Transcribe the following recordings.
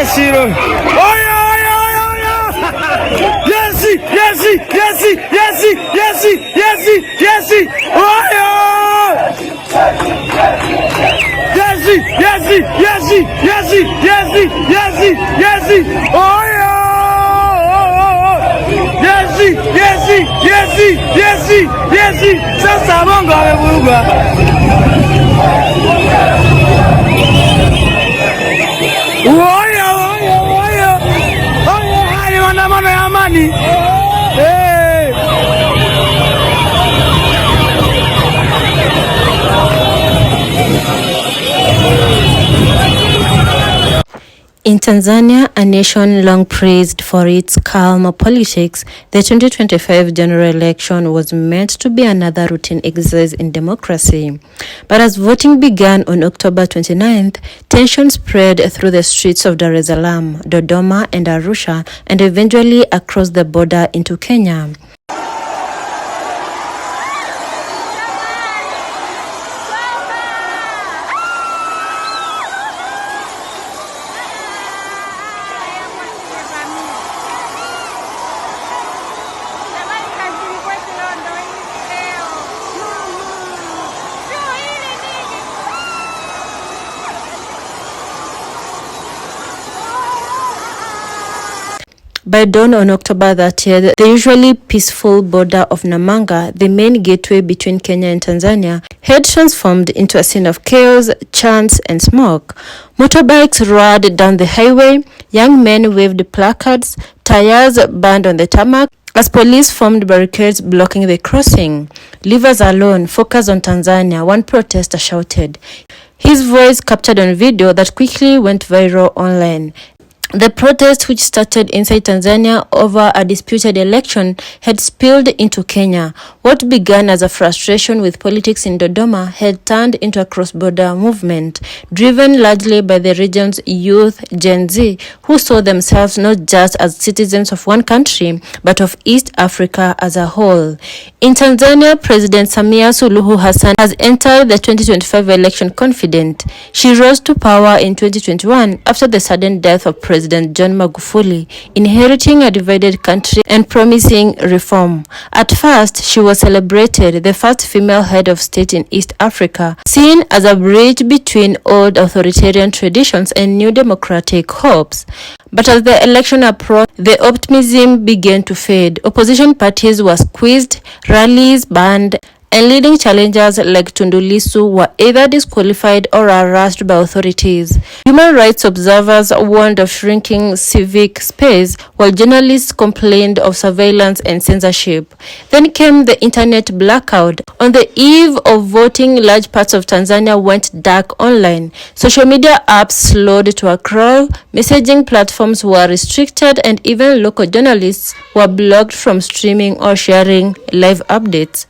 Shiro. Oh yeah. Yes. Oh yeah. Yes. Oh yeah. Yes. Sasa Mungu amevuruga. Oya. Hali maandamano ya amani. In Tanzania, a nation long praised for its calm politics, the 2025 general election was meant to be another routine exercise in democracy. But as voting began on October 29th, tension spread through the streets of Dar es Salaam, Dodoma, and Arusha, and eventually across the border into Kenya. By dawn on October 30th, the usually peaceful border of Namanga, the main gateway between Kenya and Tanzania, had transformed into a scene of chaos, chants, and smoke. Motorbikes roared down the highway, young men waved placards, tires burned on the tarmac, as police formed barricades blocking the crossing. "Leave us alone, focus on Tanzania," one protester shouted. His voice captured on video that quickly went viral online. The protest, which started inside Tanzania over a disputed election, had spilled into Kenya. What began as a frustration with politics in Dodoma had turned into a cross-border movement, driven largely by the region's youth, Gen Z, who saw themselves not just as citizens of one country, but of East Africa as a whole. In Tanzania, President Samia Suluhu Hassan has entered the 2025 election confident. She rose to power in 2021 after the sudden death of President John Magufuli, inheriting a divided country and promising reform. At first, she was celebrated, the first female head of state in East Africa, seen as a bridge between old authoritarian traditions and new democratic hopes. But as the election approached, the optimism began to fade. Opposition parties were squeezed, rallies banned, and leading challengers like Tundu Lissu were either disqualified or harassed by authorities. Human rights observers warned of shrinking civic space, while journalists complained of surveillance and censorship. Then came the internet blackout. On the eve of voting, large parts of Tanzania went dark online. Social media apps slowed to a crawl, messaging platforms were restricted, and even local journalists were blocked from streaming or sharing live updates.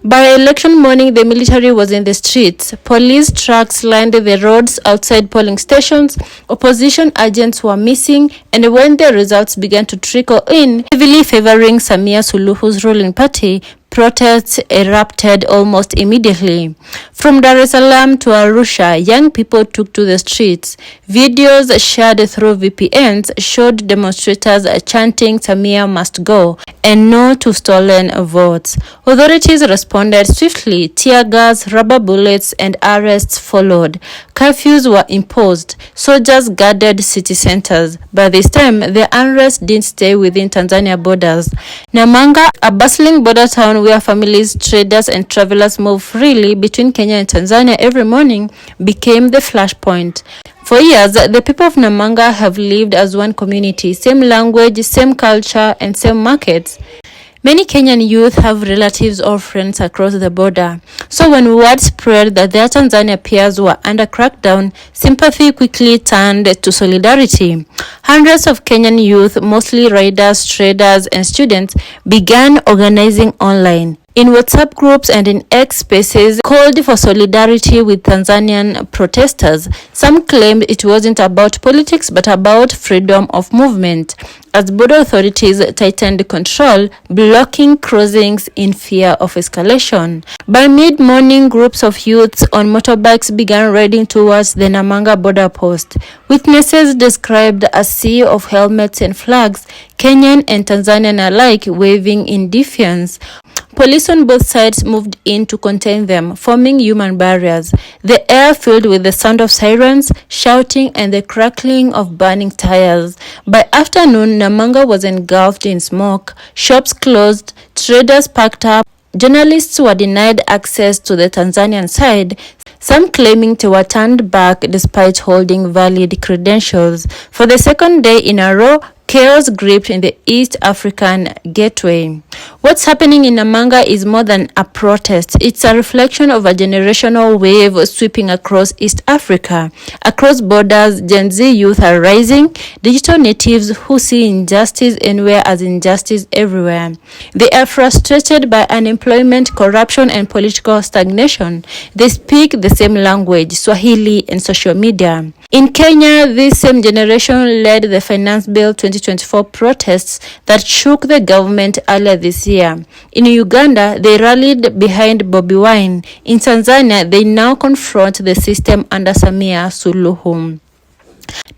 By election morning, the military was in the streets. Police trucks lined the roads outside polling stations. Opposition agents were missing, and when the results began to trickle in, heavily favoring Samia Suluhu's ruling party, protests erupted almost immediately. From Dar es Salaam to Arusha, young people took to the streets. Videos shared through VPNs showed demonstrators chanting "Samia must go" and "no to stolen votes." Authorities responded swiftly. Tear gas, rubber bullets, and arrests followed. Curfews were imposed. Soldiers guarded city centers. By this time, the unrest didn't stay within Tanzania borders. Namanga, a bustling border town where families, traders, and travelers move freely between Kenya and Tanzania every morning, became the flashpoint. For years, the people of Namanga have lived as one community, same language, same culture, and same markets. Many Kenyan youth have relatives or friends across the border. So when word spread that their Tanzania peers were under crackdown, sympathy quickly turned to solidarity. Hundreds of Kenyan youth, mostly riders, traders, and students, began organizing online. In WhatsApp groups and in X spaces called for solidarity with Tanzanian protesters. Some claimed it wasn't about politics but about freedom of movement, as border authorities tightened control, blocking crossings in fear of escalation. By mid-morning, groups of youths on motorbikes began riding towards the Namanga border post. Witnesses described a sea of helmets and flags, Kenyan and Tanzanian alike waving in defiance. Police on both sides moved in to contain them, forming human barriers. The air filled with the sound of sirens, shouting, and the crackling of burning tires. By afternoon, Namanga was engulfed in smoke. Shops closed, traders packed up. Journalists were denied access to the Tanzanian side, some claiming they were turned back despite holding valid credentials. For the second day in a row, chaos gripped in the East African gateway. What's happening in Namanga is more than a protest. It's a reflection of a generational wave sweeping across East Africa. Across borders, Gen Z youth are rising, digital natives who see injustice anywhere as injustice everywhere. They are frustrated by unemployment, corruption, and political stagnation. They speak the same language, Swahili, and social media. In Kenya, this same generation led the Finance Bill 2024 protests that shook the government earlier this year. In Uganda, they rallied behind Bobi Wine. In Tanzania, they now confront the system under Samia Suluhu.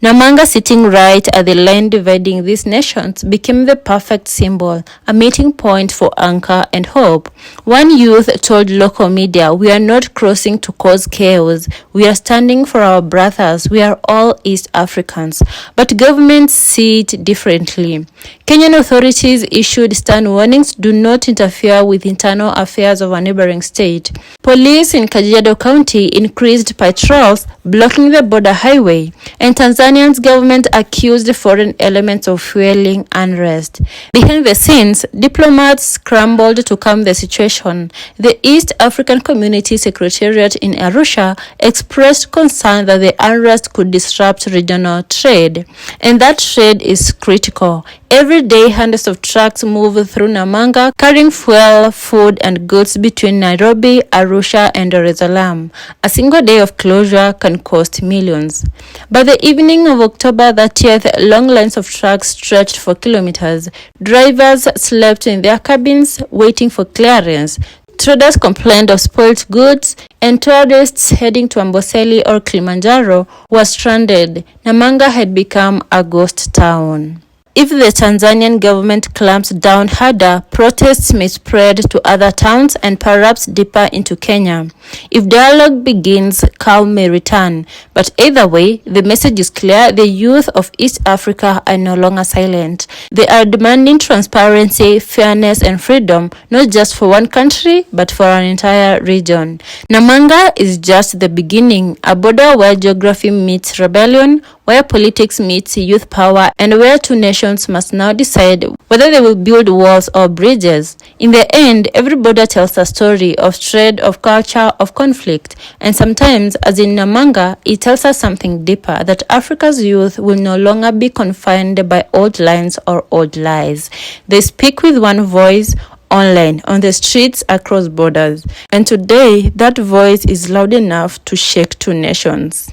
Namanga, sitting right at the line dividing these nations, became the perfect symbol, a meeting point for anchor and hope. One youth told local media, "We are not crossing to cause chaos. We are standing for our brothers. We are all East Africans." But governments see it differently. Kenyan authorities issued stern warnings: do not interfere with internal affairs of a neighboring state. Police in Kajiado County increased patrols, blocking the border highway, and Tanzania's government accused foreign elements of fueling unrest. Behind the scenes, diplomats scrambled to calm the situation. The East African Community Secretariat in Arusha expressed concern that the unrest could disrupt regional trade, and that trade is critical. Every day, hundreds of trucks move through Namanga, carrying fuel, food, and goods between Nairobi, Arusha, and Dar es Salaam. A single day of closure can cost millions. By the evening of October 30th, long lines of trucks stretched for kilometers. Drivers slept in their cabins, waiting for clearance. Traders complained of spoiled goods, and tourists heading to Amboseli or Kilimanjaro were stranded. Namanga had become a ghost town. If the Tanzanian government clamps down harder, protests may spread to other towns and perhaps deeper into Kenya. If dialogue begins, calm may return. But either way, the message is clear: the youth of East Africa are no longer silent. They are demanding transparency, fairness, and freedom, not just for one country, but for an entire region. Namanga is just the beginning, a border where geography meets rebellion, where politics meets youth power, and where two nations must now decide whether they will build walls or bridges. In the end, every border tells a story of trade, of culture, of conflict, and sometimes, as in Namanga, it tells us something deeper: that Africa's youth will no longer be confined by old lines or old lies. They speak with one voice, online, on the streets, across borders. And today, that voice is loud enough to shake two nations.